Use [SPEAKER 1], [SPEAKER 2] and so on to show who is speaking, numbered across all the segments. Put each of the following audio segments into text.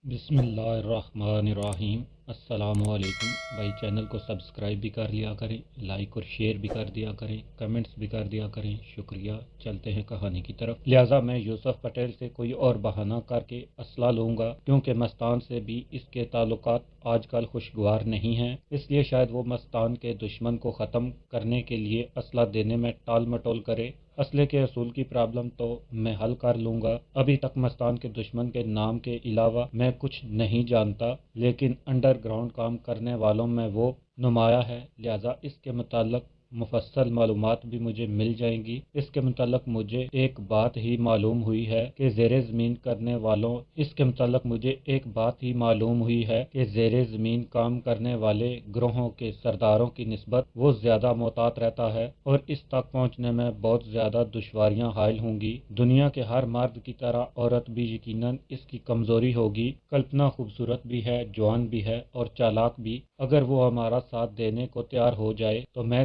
[SPEAKER 1] बिस्मिल्लाहिर्रहमानिर्रहीम। अस्सलामुअलैकुम भाई। चैनल को सब्सक्राइब भी कर लिया करें, लाइक और शेयर भी कर दिया करें, कमेंट्स भी कर दिया करें। शुक्रिया। चलते हैं कहानी की तरफ। लिहाजा मैं यूसुफ पटेल से कोई और बहाना करके असला लूँगा, क्योंकि मस्तान से भी इसके ताल्लुकात आजकल खुशगवार नहीं हैं। इसलिए शायद वो मस्तान के दुश्मन को ख़त्म करने के लिए असला देने में टाल मटोल करे। असले के असूल की प्रॉब्लम तो मैं हल कर लूँगा। अभी तक मस्तान के दुश्मन के नाम के अलावा मैं कुछ नहीं जानता, लेकिन अंडरग्राउंड काम करने वालों में वो नुमाया है। लिहाजा इसके मुताल्लिक मुफस्सल मालूमात भी मुझे मिल जाएंगी। इसके मुताल्लिक मुझे एक बात ही मालूम हुई है कि ज़ेरे ज़मीन करने वालों इसके मुताल्लिक मुझे एक बात ही मालूम हुई है कि ज़ेरे ज़मीन काम करने वाले ग्रोहों के सरदारों की निस्बत वो ज़्यादा मोहतात रहता है और इस तक पहुँचने में बहुत ज़्यादा दुश्वारियाँ हायल होंगी। दुनिया के हर मर्द की तरह औरत भी यकीनन इसकी कमज़ोरी होगी। कल्पना खूबसूरत भी है, जवान भी है और चालाक भी। अगर वो हमारा साथ देने को तैयार हो जाए तो मैं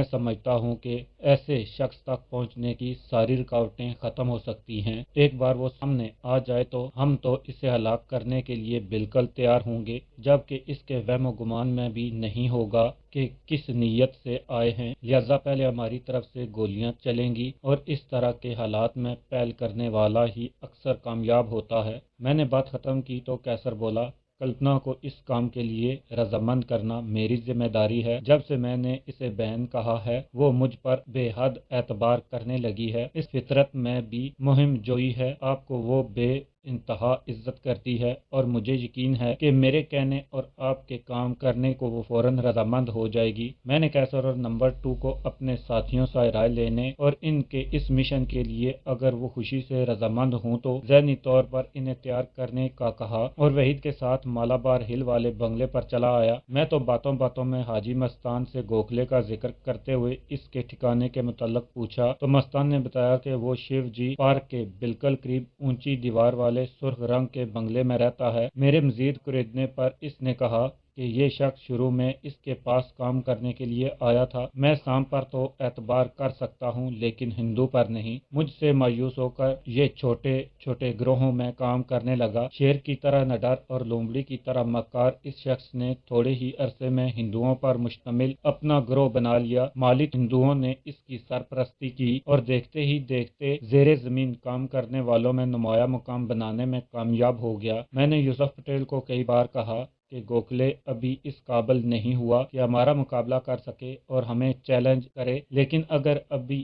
[SPEAKER 1] समझता हूँ कि ऐसे शख्स तक पहुँचने की सारी रुकावटें ख़त्म हो सकती हैं। एक बार वो सामने आ जाए तो हम तो इसे हलाक करने के लिए बिल्कुल तैयार होंगे, जबकि इसके वहम गुमान में भी नहीं होगा कि किस नीयत से आए हैं। लिहाजा पहले हमारी तरफ से गोलियां चलेंगी और इस तरह के हालात में पहल करने वाला ही अक्सर कामयाब होता है। मैंने बात ख़त्म की तो कैसर बोला, कल्पना को इस काम के लिए रजामंद करना मेरी जिम्मेदारी है। जब से मैंने इसे बहन कहा है वो मुझ पर बेहद एतबार करने लगी है। इस फितरत में भी मुहिम जोई है। आपको वो बे इंतहा इज्जत करती है और मुझे यकीन है कि मेरे कहने और आपके काम करने को वो फौरन रजामंद हो जाएगी। मैंने कैसर और नंबर 2 को अपने साथियों से राय लेने और इनके इस मिशन के लिए अगर वो खुशी से रजामंद हूँ तो ज़हनी तौर पर इन्हें तैयार करने का कहा और वहीद के साथ मालाबार हिल वाले बंगले पर चला आया। मैं तो बातों बातों में हाजी मस्तान से गोखले का जिक्र करते हुए इसके ठिकाने के मुतल्लक पूछा तो मस्तान ने बताया कि वो शिव जी पार्क के बिल्कुल करीब ऊंची दीवार वाले सुर्ख रंग के बंगले में रहता है। मेरे मजीद कुरेदने पर इसने कहा कि ये शख्स शुरू में इसके पास काम करने के लिए आया था। मैं शाम पर तो एतबार कर सकता हूँ, लेकिन हिंदू पर नहीं। मुझसे मायूस होकर ये छोटे छोटे ग्रोहों में काम करने लगा। शेर की तरह निडर और लोमड़ी की तरह मक्कार इस शख्स ने थोड़े ही अरसे में हिंदुओं पर मुश्तमिल अपना ग्रोह बना लिया। मालिक हिंदुओं ने इसकी सरपरस्ती की और देखते ही देखते जेरे जमीन काम करने वालों में नुमाया मुकाम बनाने में कामयाब हो गया। मैंने यूसुफ पटेल को कई बार कहा कि गोखले अभी इस काबिल नहीं हुआ कि हमारा मुकाबला कर सके और हमें चैलेंज करे, लेकिन अगर अभी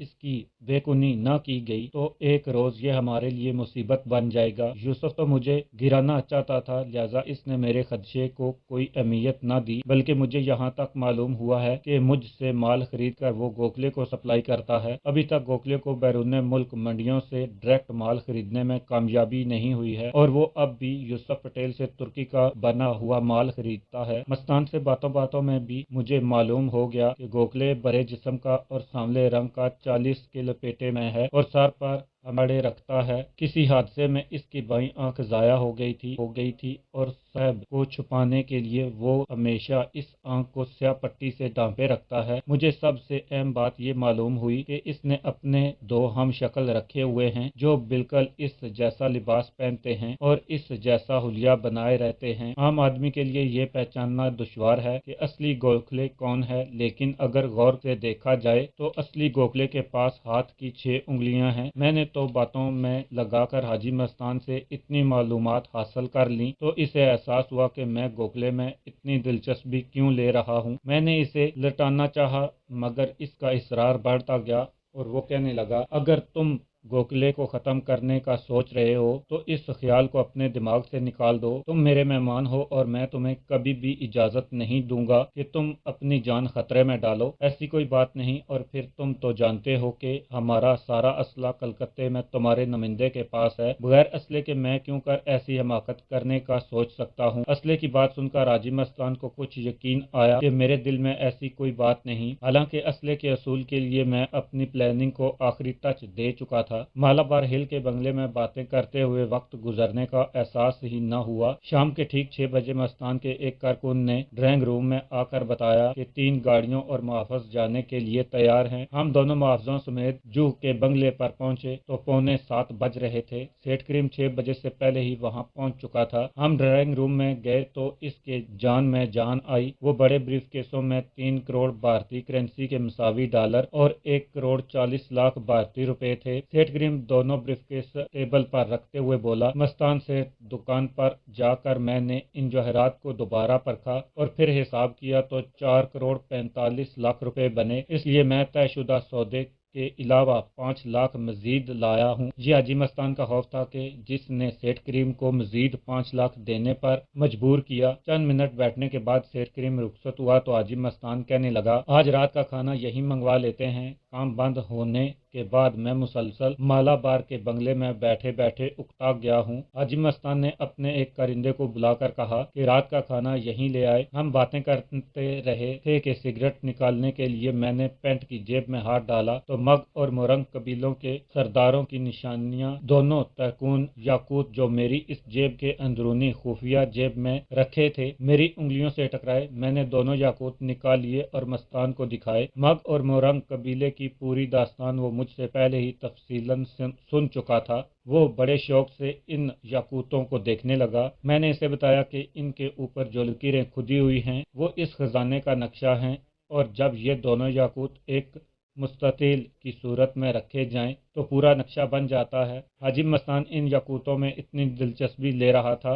[SPEAKER 1] इसकी बेकुनी न की गई तो एक रोज ये हमारे लिए मुसीबत बन जाएगा। यूसुफ तो मुझे गिराना चाहता था, लिहाजा इसने मेरे खदशे को कोई अहमियत न दी, बल्कि मुझे यहाँ तक मालूम हुआ है कि मुझसे माल खरीद कर वो गोखले को सप्लाई करता है। अभी तक गोखले को बैरून मुल्क मंडियों से डायरेक्ट माल खरीदने में कामयाबी नहीं हुई है और वो अब भी यूसुफ पटेल से तुर्की का बना हुआ माल खरीदता है। मस्तान से बातों बातों में भी मुझे मालूम हो गया कि गोखले बड़े जिस्म का और सांवले रंग का 40 के लपेटे में है और सर पर अमड़े रखता है। किसी हादसे में इसकी बाईं आंख जाया हो गई थी और साहब को छुपाने के लिए वो हमेशा इस आंख को स्याह पट्टी से ढांपे रखता है। मुझे सबसे अहम बात ये मालूम हुई कि इसने अपने 2 हम शक्ल रखे हुए हैं जो बिल्कुल इस जैसा लिबास पहनते हैं और इस जैसा हुलिया बनाए रहते हैं। आम आदमी के लिए ये पहचानना दुश्वार है कि असली गोखले कौन है, लेकिन अगर गौर से देखा जाए तो असली गोखले के पास हाथ की 6 उंगलियां हैं। मैंने तो बातों में लगाकर हाजी मस्तान से इतनी मालूमात हासिल कर ली तो इसे एहसास हुआ कि मैं गोखले में इतनी दिलचस्पी क्यों ले रहा हूँ। मैंने इसे लटाना चाहा, मगर इसका इसरार बढ़ता गया और वो कहने लगा, अगर तुम गोखले को ख़त्म करने का सोच रहे हो तो इस ख्याल को अपने दिमाग से निकाल दो। तुम मेरे मेहमान हो और मैं तुम्हें कभी भी इजाज़त नहीं दूंगा कि तुम अपनी जान खतरे में डालो। ऐसी कोई बात नहीं। और फिर तुम तो जानते हो कि हमारा सारा असला कलकत्ते में तुम्हारे नुमाइंदे के पास है। बगैर असले के मैं क्यों कर ऐसी हमाकत करने का सोच सकता हूँ। असले की बात सुनकर हाजी मस्तान को कुछ यकीन आया कि मेरे दिल में ऐसी कोई बात नहीं। हालांकि असले के असूल के लिए मैं अपनी प्लानिंग को आखिरी टच दे चुका था। था। मालाबार हिल के बंगले में बातें करते हुए वक्त गुजरने का एहसास ही न हुआ। शाम के ठीक 6 बजे मस्तान के एक कारकुन ने ड्राइंग रूम में आकर बताया कि 3 गाड़ियों और मुहाफ़िज़ जाने के लिए तैयार हैं। हम दोनों मुहाफ़िज़ों समेत जूह के बंगले पर पहुंचे तो 6:45 बज रहे थे। सेठ करीम 6 बजे से पहले ही वहां पहुंच चुका था। हम ड्राइंग रूम में गए तो इसके जान में जान आई। वो बड़े ब्रीफ केसों में 3 करोड़ भारतीय करेंसी के मसावी डॉलर और 1 करोड़ 40 लाख भारतीय रुपए थे। सेठ करीम दोनों ब्रीफकेस टेबल पर रखते हुए बोला, मस्तान से दुकान पर जाकर मैंने इन जवाहरात को दोबारा परखा और फिर हिसाब किया तो 4 करोड़ 45 लाख रुपए बने। इसलिए मैं तयशुदा सौदे के अलावा 5 लाख मजीद लाया हूँ। ये हाजी मस्तान का खौफ था कि जिसने सेठ करीम को मजीद 5 लाख देने पर मजबूर किया। चंद मिनट बैठने के बाद सेठ करीम रुखसत हुआ तो हाजी मस्तान कहने लगा, आज रात का खाना यहीं मंगवा लेते हैं। काम बंद होने के बाद मैं मुसलसल मालाबार के बंगले में बैठे बैठे उकता गया हूँ। हाजी मस्तान ने अपने एक कारिंदे को बुलाकर कहा कि रात का खाना यहीं ले आए। हम बातें करते रहे थे कि सिगरेट निकालने के लिए मैंने पैंट की जेब में हाथ डाला तो मग और मोरंग कबीलों के सरदारों की निशानियां, दोनों तहकून याकूत जो मेरी इस जेब के अंदरूनी खुफिया जेब में रखे थे, मेरी उंगलियों से टकराए। मैंने दोनों याकूत निकाल लिए और मस्तान को दिखाए। मग और मोरंग कबीले की पूरी दास्तान वो मुझसे पहले ही तफसीलन सुन चुका था। वो बड़े शौक से इन याकूतों को देखने लगा। मैंने इसे बताया कि इनके ऊपर जो लकीरें खुदी हुई हैं वो इस खजाने का नक्शा हैं और जब ये दोनों याकूत एक मुस्ततील की सूरत में रखे जाएं तो पूरा नक्शा बन जाता है। हाजी मस्तान इन याकूतों में इतनी दिलचस्पी ले रहा था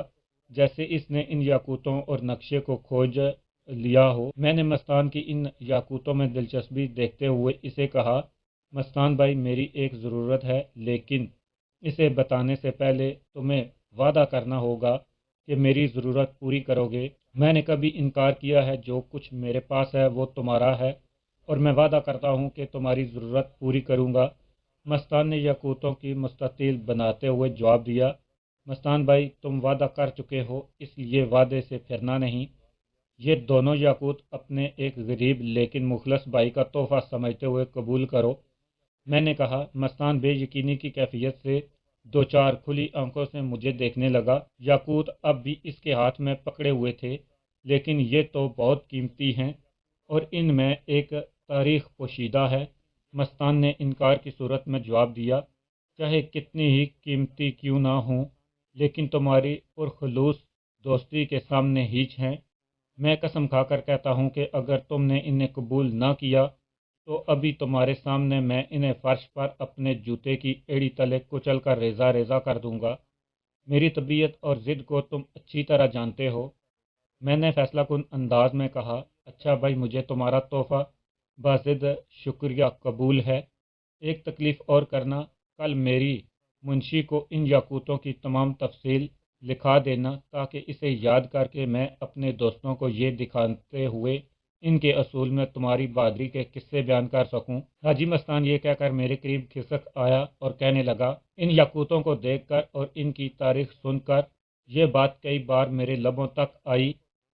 [SPEAKER 1] जैसे इसने इन याकूतों और नक्शे को खोज लिया हो। मैंने मस्तान की इन याकूतों में दिलचस्पी देखते हुए इसे कहा, मस्तान भाई मेरी एक ज़रूरत है, लेकिन इसे बताने से पहले तुम्हें वादा करना होगा कि मेरी ज़रूरत पूरी करोगे। मैंने कभी इनकार किया है? जो कुछ मेरे पास है वो तुम्हारा है और मैं वादा करता हूँ कि तुम्हारी ज़रूरत पूरी करूँगा। मस्तान ने याकूतों की मुस्ततील बनाते हुए जवाब दिया, मस्तान भाई तुम वादा कर चुके हो इसलिए वादे से फिरना नहीं। ये दोनों याकूत अपने एक गरीब लेकिन मुखलस भाई का तोहफा समझते हुए कबूल करो। मैंने कहा। मस्तान बेयकीनी की कैफियत से 2-4 खुली आंखों से मुझे देखने लगा। याकूत अब भी इसके हाथ में पकड़े हुए थे, लेकिन ये तो बहुत कीमती हैं और इनमें एक तारीख पोशीदा है। मस्तान ने इनकार की सूरत में जवाब दिया, चाहे कितनी ही कीमती क्यों ना हो, लेकिन तुम्हारी पुरखलूस दोस्ती के सामने हीच हैं। मैं कसम खाकर कहता हूँ कि अगर तुमने इन्हें कबूल ना किया तो अभी तुम्हारे सामने मैं इन्हें फर्श पर अपने जूते की एड़ी तले कुचल कर रेजा रेजा कर दूंगा। मेरी तबीयत और ज़िद को तुम अच्छी तरह जानते हो। मैंने फैसलाकुन अंदाज में कहा, अच्छा भाई मुझे तुम्हारा तोहफा बाज़िद शुक्रिया कबूल है। एक तकलीफ़ और करना, कल मेरी मुंशी को इन याकूतों की तमाम तफसील लिखा देना ताकि इसे याद करके मैं अपने दोस्तों को ये दिखाते हुए इनके असूल में तुम्हारी बहादुरी के किस्से बयान कर सकूं। हाजी मस्तान ये कहकर मेरे करीब खिसक आया और कहने लगा, इन याकूतों को देखकर और इनकी तारीख सुनकर ये बात कई बार मेरे लबों तक आई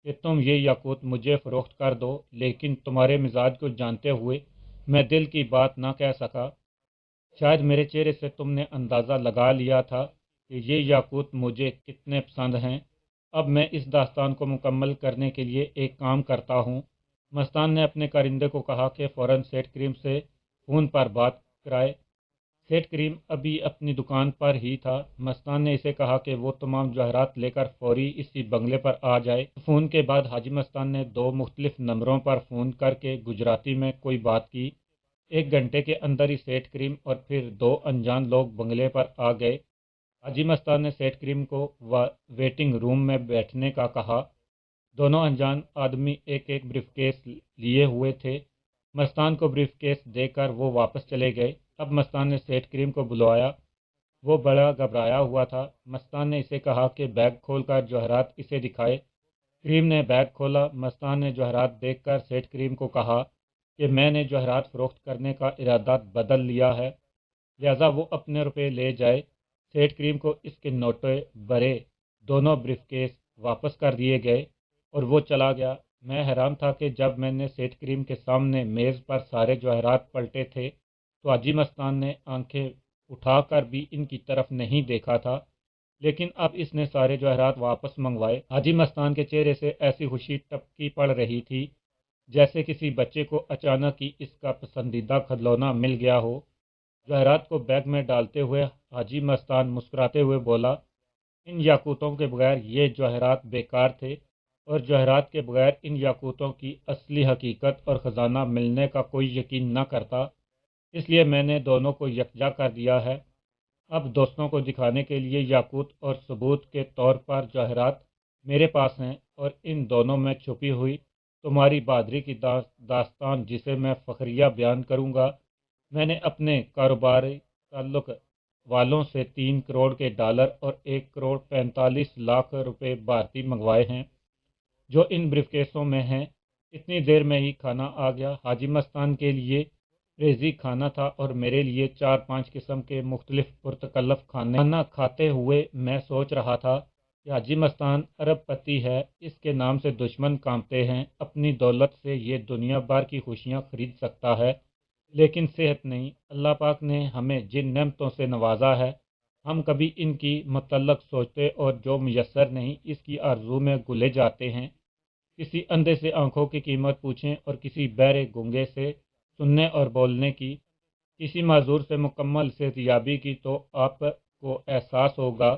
[SPEAKER 1] कि तुम ये याकूत मुझे फ़रोख्त कर दो, लेकिन तुम्हारे मिजाज को जानते हुए मैं दिल की बात ना कह सका। शायद मेरे चेहरे से तुमने अंदाज़ा लगा लिया था कि ये याकूत मुझे कितने पसंद हैं। अब मैं इस दास्तान को मुकम्मल करने के लिए एक काम करता हूँ। मस्तान ने अपने कारिंदे को कहा कि फ़ौरन सेठ करीम से फ़ोन पर बात कराए। सेठ करीम अभी अपनी दुकान पर ही था। मस्तान ने इसे कहा कि वो तमाम जवाहरात लेकर फौरी इसी बंगले पर आ जाए। फ़ोन के बाद हाजी मस्तान ने 2 मुख्तलिफ नंबरों पर फ़ोन करके गुजराती में कोई बात की। 1 घंटे के अंदर ही सेठ करीम और फिर 2 अनजान लोग बंगले पर आ गए। हाजी मस्तान ने सेठ करीम को वेटिंग रूम में बैठने का कहा। दोनों अनजान आदमी एक एक ब्रीफकेस लिए हुए थे। मस्तान को ब्रीफकेस देकर वो वापस चले गए। अब मस्तान ने सेठ करीम को बुलवाया। वो बड़ा घबराया हुआ था। मस्तान ने इसे कहा कि बैग खोलकर जवाहरात इसे दिखाए। करीम ने बैग खोला। मस्तान ने जवाहरात देखकर सेठ करीम को कहा कि मैंने जवाहरात फ़रोख्त करने का इरादा बदल लिया है, लिहाजा वो अपने रुपए ले जाए। सेठ करीम को इसके नोटे भरे दोनों ब्रीफकेस वापस कर दिए गए और वो चला गया। मैं हैरान था कि जब मैंने सेठ करीम के सामने मेज़ पर सारे जवाहरात पलटे थे तो हाजी मस्तान ने आंखें उठा कर भी इनकी तरफ नहीं देखा था, लेकिन अब इसने सारे जवाहरात वापस मंगवाए। हाजी मस्तान के चेहरे से ऐसी खुशी टपकी पड़ रही थी जैसे किसी बच्चे को अचानक ही इसका पसंदीदा खिलौना मिल गया हो। जवाहरात को बैग में डालते हुए हाजी मस्तान मुस्कुराते हुए बोला, इन याकूतों के बगैर ये जवाहरात बेकार थे, और जवाहरात के बगैर इन याकूतों की असली हकीकत और ख़जाना मिलने का कोई यकीन न करता, इसलिए मैंने दोनों को यकजा कर दिया है। अब दोस्तों को दिखाने के लिए याकूत और सबूत के तौर पर जवाहरात मेरे पास हैं, और इन दोनों में छुपी हुई तुम्हारी बहादुरी की दास्तान जिसे मैं फ़खरिया बयान करूँगा। मैंने अपने कारोबारी ताल्लुक वालों से 3 करोड़ के डॉलर और 1 करोड़ 45 लाख रुपए भारतीय मंगवाए हैं, जो इन ब्रीफकेसों में हैं। इतनी देर में ही खाना आ गया। हाजी मस्तान के लिए रेजी खाना था और मेरे लिए 4-5 किस्म के मुख्तलिफ पुरतकल्लफ खाना खाते हुए मैं सोच रहा था कि हाजी मस्तान अरबपति है, इसके नाम से दुश्मन कांपते हैं। अपनी दौलत से ये दुनिया भर की खुशियाँ खरीद सकता है, लेकिन सेहत नहीं। अल्लाह पाक ने हमें जिन नेमतों से नवाजा है, हम कभी इनकी मतलब सोचते और जो मुयस्सर नहीं इसकी आरजू में गुले जाते हैं। किसी अंधे से आंखों की कीमत पूछें और किसी बहरे गूंगे से सुनने और बोलने की, किसी माजूर से मुकम्मल सेहतयाबी की, तो आपको एहसास होगा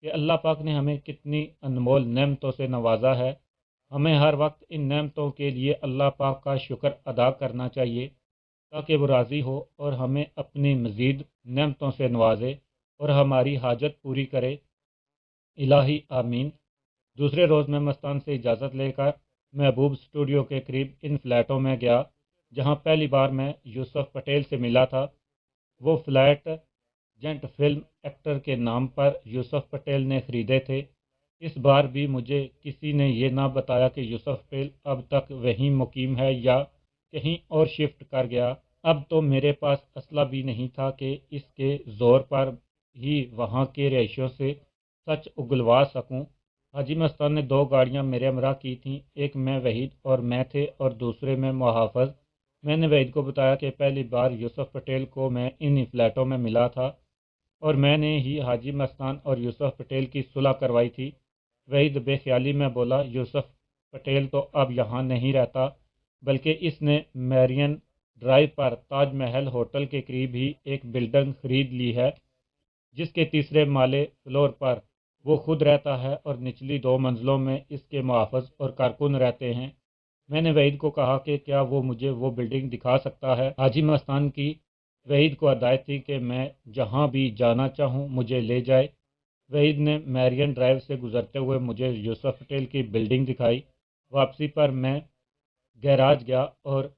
[SPEAKER 1] कि अल्लाह पाक ने हमें कितनी अनमोल नेमतों से नवाजा है। हमें हर वक्त इन नेमतों के लिए अल्लाह पाक का शुक्र अदा करना चाहिए, ताकि वो राज़ी हो और हमें अपनी मज़ीद नेमतों से नवाजे और हमारी हाजत पूरी करे। इलाही आमीन। दूसरे रोज़ मैं मस्तान से इजाज़त लेकर महबूब स्टूडियो के करीब इन फ्लैटों में गया जहां पहली बार मैं यूसुफ पटेल से मिला था। वो फ्लैट जेंट फिल्म एक्टर के नाम पर यूसुफ पटेल ने ख़रीदे थे। इस बार भी मुझे किसी ने ये ना बताया कि यूसुफ पटेल अब तक वहीं मुकीम है या कहीं और शिफ्ट कर गया। अब तो मेरे पास असला भी नहीं था कि इसके ज़ोर पर ही वहाँ के रहायशियों से सच उगलवा सकूं। हाजी मस्तान ने 2 गाड़ियां मेरे हमरा की थीं, एक में वहीद और मैं थे और दूसरे में मुहाफ़िज़। मैंने वहीद को बताया कि पहली बार यूसुफ पटेल को मैं इन्हीं फ्लैटों में मिला था और मैंने ही हाजी मस्तान और यूसुफ पटेल की सुलह करवाई थी। वहीद बेख्याली में बोला, यूसुफ पटेल तो अब यहाँ नहीं रहता, बल्कि इसने मैरियन ड्राइव पर ताज महल होटल के करीब ही एक बिल्डिंग खरीद ली है, जिसके तीसरे माले फ्लोर पर वो खुद रहता है और निचली 2 मंजिलों में इसके मुहाफ़िज़ और कारकुन रहते हैं। मैंने वहीद को कहा कि क्या वो मुझे वो बिल्डिंग दिखा सकता है। हाजी मस्तान की वहीद को हदायत थी कि मैं जहाँ भी जाना चाहूँ मुझे ले जाए। वहीद ने मैरियन ड्राइव से गुजरते हुए मुझे यूसुफ पटेल की बिल्डिंग दिखाई। वापसी पर मैं गैराज गया और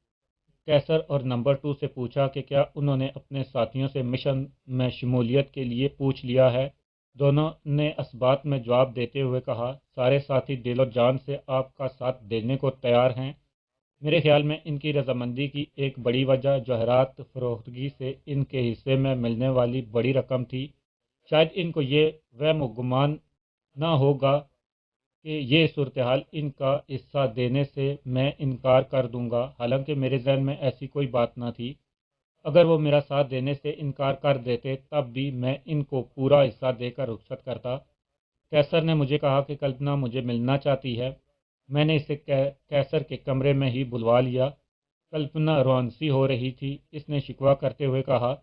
[SPEAKER 1] कैसर और नंबर 2 से पूछा कि क्या उन्होंने अपने साथियों से मिशन में शमूलियत के लिए पूछ लिया है। दोनों ने असबात में जवाब देते हुए कहा, सारे साथी दिलो जान से आपका साथ देने को तैयार हैं। मेरे ख्याल में इनकी रजामंदी की एक बड़ी वजह जवाहरात फरोख्तगी से इनके हिस्से में मिलने वाली बड़ी रकम थी। शायद इनको ये वहम गुमान ना होगा कि ये सूरत हाल इनका हिस्सा देने से मैं इनकार कर दूंगा, हालांकि मेरे जहन में ऐसी कोई बात ना थी। अगर वो मेरा साथ देने से इनकार कर देते तब भी मैं इनको पूरा हिस्सा देकर रुखसत करता। कैसर ने मुझे कहा कि कल्पना मुझे मिलना चाहती है। मैंने इसे कैसर के कमरे में ही बुलवा लिया। कल्पना रोमांसी हो रही थी। इसने शिकवा करते हुए कहा,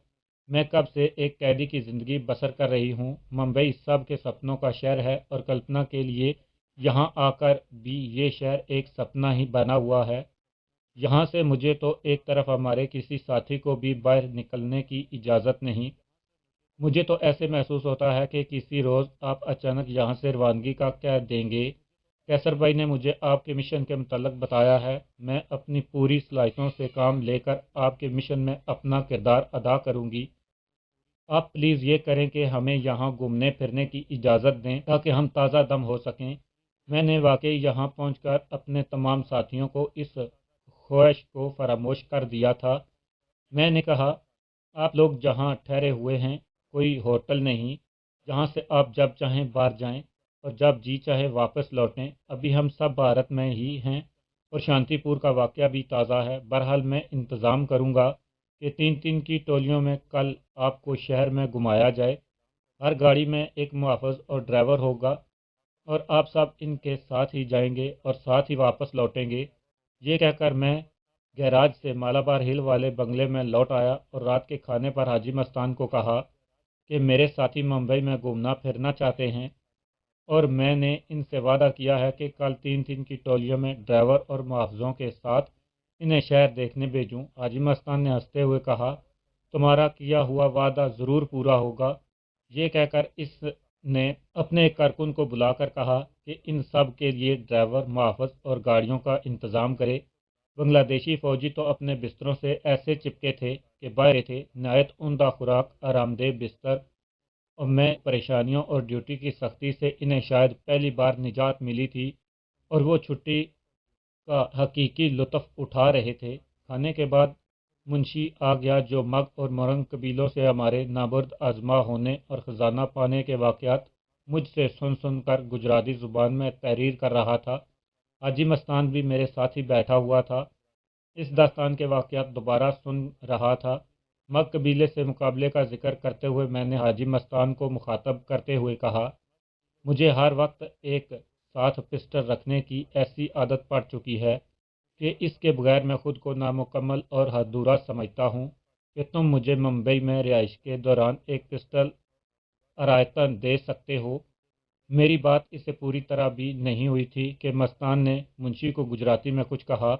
[SPEAKER 1] मैं कब से एक कैदी की ज़िंदगी बसर कर रही हूँ। मुंबई सब के सपनों का शहर है और कल्पना के लिए यहाँ आकर भी ये शहर एक सपना ही बना हुआ है। यहाँ से मुझे तो एक तरफ हमारे किसी साथी को भी बाहर निकलने की इजाज़त नहीं। मुझे तो ऐसे महसूस होता है कि किसी रोज़ आप अचानक यहाँ से रवानगी का कह देंगे। कैसर भाई ने मुझे आपके मिशन के मुतल्लिक बताया है। मैं अपनी पूरी सलाहियतों से काम लेकर आपके मिशन में अपना किरदार अदा करूँगी। आप प्लीज़ ये करें कि हमें यहाँ घूमने फिरने की इजाज़त दें ताकि हम ताज़ा दम हो सकें। मैंने वाकई यहाँ पहुँचकर अपने तमाम साथियों को इस ख्वाहिश को फरामोश कर दिया था। मैंने कहा, आप लोग जहाँ ठहरे हुए हैं कोई होटल नहीं, जहाँ से आप जब चाहें बाहर जाएं और जब जी चाहे वापस लौटें। अभी हम सब भारत में ही हैं और शांतिपुर का वाक़या भी ताज़ा है। बहरहाल मैं इंतज़ाम करूँगा। کہ 3 کی ٹولیوں میں کل آپ کو شہر میں گھمایا جائے۔ ہر گاڑی میں ایک محافظ اور ڈرائیور ہوگا اور آپ سب ان کے ساتھ ہی جائیں گے اور ساتھ ہی واپس لوٹیں گے۔ یہ کہہ کر میں گیراج سے مالابار ہل والے بنگلے میں لوٹ آیا اور رات کے کھانے پر حاجی مستان کو کہا کہ میرے ساتھی ممبئی میں گھومنا پھرنا چاہتے ہیں اور میں نے ان سے وعدہ کیا ہے کہ کل 3 کی ٹولیوں میں ڈرائیور اور محافظوں کے ساتھ انہیں شہر دیکھنے بھیجوں۔ حاجی مستان نے ہنستے ہوئے کہا، تمہارا کیا ہوا وعدہ ضرور پورا ہوگا۔ یہ کہہ کر اس نے اپنے ایک کارکن کو بلا کر کہا کہ ان سب کے لیے ڈرائیور، محافظ اور گاڑیوں کا انتظام کرے۔ بنگلہ دیشی فوجی تو اپنے بستروں سے ایسے چپکے تھے کہ باہر تھے، نہایت عمدہ خوراک، آرام دہ بستر، اور میں پریشانیوں اور ڈیوٹی کی سختی سے انہیں شاید پہلی بار نجات ملی تھی اور وہ چھٹی کا حقیقی لطف اٹھا رہے تھے۔ کھانے کے بعد منشی آ گیا جو مگ اور مورنگ قبیلوں سے ہمارے نابرد آزما ہونے اور خزانہ پانے کے واقعات مجھ سے سن سن کر گجراتی زبان میں تحریر کر رہا تھا۔ حاجی مستان بھی میرے ساتھ ہی بیٹھا ہوا تھا، اس داستان کے واقعات دوبارہ سن رہا تھا۔ مگ قبیلے سے مقابلے کا ذکر کرتے ہوئے میں نے حاجی مستان کو مخاطب کرتے ہوئے کہا، مجھے ہر وقت ایک ساتھ پسٹل رکھنے کی ایسی عادت پڑ چکی ہے کہ اس کے بغیر میں خود کو نامکمل اور ادھورا سمجھتا ہوں کہ تم مجھے ممبئی میں رہائش کے دوران ایک پسٹل عطیہ دے سکتے ہو۔ میری بات اسے پوری طرح بھی نہیں ہوئی تھی کہ مستان نے منشی کو گجراتی میں کچھ کہا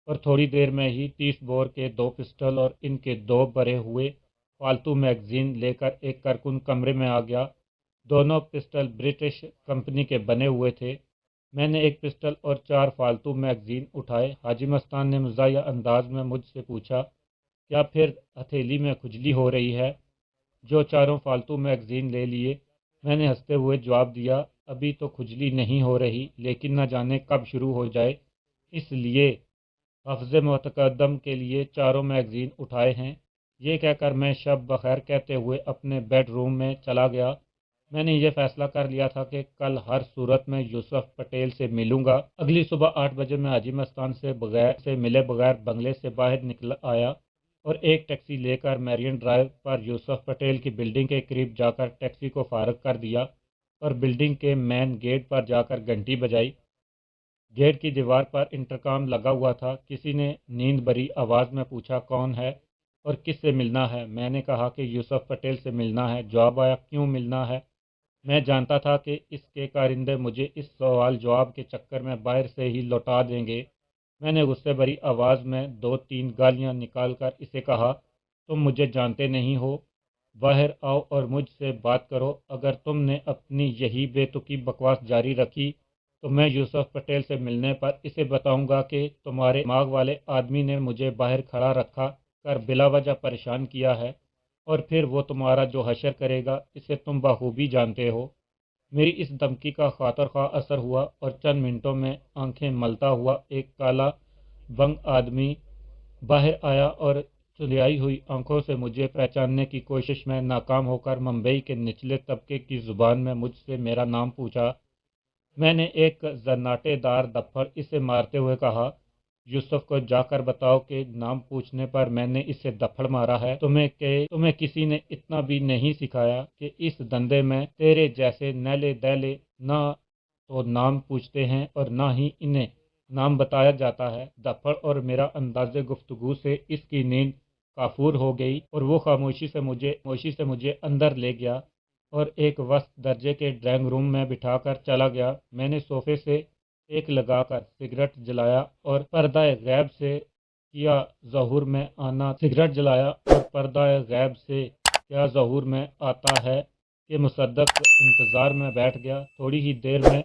[SPEAKER 1] اور تھوڑی دیر میں ہی 30 بور کے 2 پسٹل اور ان کے 2 بھرے ہوئے فالتو میگزین لے کر ایک کارکن کمرے میں آ گیا۔ دونوں پسٹل برٹش کمپنی کے بنے ہوئے تھے۔ میں نے ایک پسٹل اور 4 فالتو میگزین اٹھائے۔ حاجی مستان نے مزاحیہ انداز میں مجھ سے پوچھا، کیا پھر ہتھیلی میں کھجلی ہو رہی ہے جو 4 فالتو میگزین لے لیے؟ میں نے ہنستے ہوئے جواب دیا، ابھی تو کھجلی نہیں ہو رہی لیکن نہ جانے کب شروع ہو جائے، اس لیے حفظ متقدم کے لیے 4 میگزین اٹھائے ہیں۔ یہ کہہ کر میں شب بخیر کہتے ہوئے اپنے بیڈ روم میں چلا گیا۔ میں نے یہ فیصلہ کر لیا تھا کہ کل ہر صورت میں یوسف پٹیل سے ملوں گا۔ اگلی صبح 8 بجے میں حاجی مستان سے ملے بغیر بنگلے سے باہر نکل آیا اور ایک ٹیکسی لے کر میرین ڈرائیو پر یوسف پٹیل کی بلڈنگ کے قریب جا کر ٹیکسی کو فارغ کر دیا اور بلڈنگ کے مین گیٹ پر جا کر گھنٹی بجائی۔ گیٹ کی دیوار پر انٹرکام لگا ہوا تھا۔ کسی نے نیند بھری آواز میں پوچھا، کون ہے اور کس سے ملنا ہے؟ میں نے کہا کہ یوسف پٹیل سے ملنا ہے۔ جواب آیا، کیوں ملنا ہے؟ میں جانتا تھا کہ اس کے کارندے مجھے اس سوال جواب کے چکر میں باہر سے ہی لوٹا دیں گے۔ میں نے غصے بھری آواز میں 2-3 گالیاں نکال کر اسے کہا، تم مجھے جانتے نہیں ہو، باہر آؤ اور مجھ سے بات کرو۔ اگر تم نے اپنی یہی بے تکی بکواس جاری رکھی تو میں یوسف پٹیل سے ملنے پر اسے بتاؤں گا کہ تمہارے دماغ والے آدمی نے مجھے باہر کھڑا رکھا کر بلا وجہ پریشان کیا ہے، اور پھر وہ تمہارا جو حشر کرے گا اسے تم بخوبی جانتے ہو۔ میری اس دھمکی کا خاطر خواہ اثر ہوا اور چند منٹوں میں آنکھیں ملتا ہوا ایک کالا بنگ آدمی باہر آیا اور چلیائی ہوئی آنکھوں سے مجھے پہچاننے کی کوشش میں ناکام ہو کر ممبئی کے نچلے طبقے کی زبان میں مجھ سے میرا نام پوچھا۔ میں نے ایک زناٹے دار دپڑ اسے مارتے ہوئے کہا، یوسف کو جا کر بتاؤ کہ نام پوچھنے پر میں نے اسے دپڑ مارا ہے۔ تمہیں کسی نے اتنا بھی نہیں سکھایا کہ اس دھندے میں تیرے جیسے نیلے دیلے نہ تو نام پوچھتے ہیں اور نہ ہی انہیں نام بتایا جاتا ہے۔ دپڑ اور میرا انداز گفتگو سے اس کی نیند کافور ہو گئی اور وہ خاموشی سے مجھے اندر لے گیا اور ایک وسط درجے کے ڈرائنگ روم میں بٹھا کر چلا گیا۔ میں نے صوفے سے ایک لگا کر سگریٹ جلایا اور پردہ غیب سے کیا ظہور میں آتا ہے کہ مصدق انتظار میں بیٹھ گیا۔ تھوڑی ہی دیر میں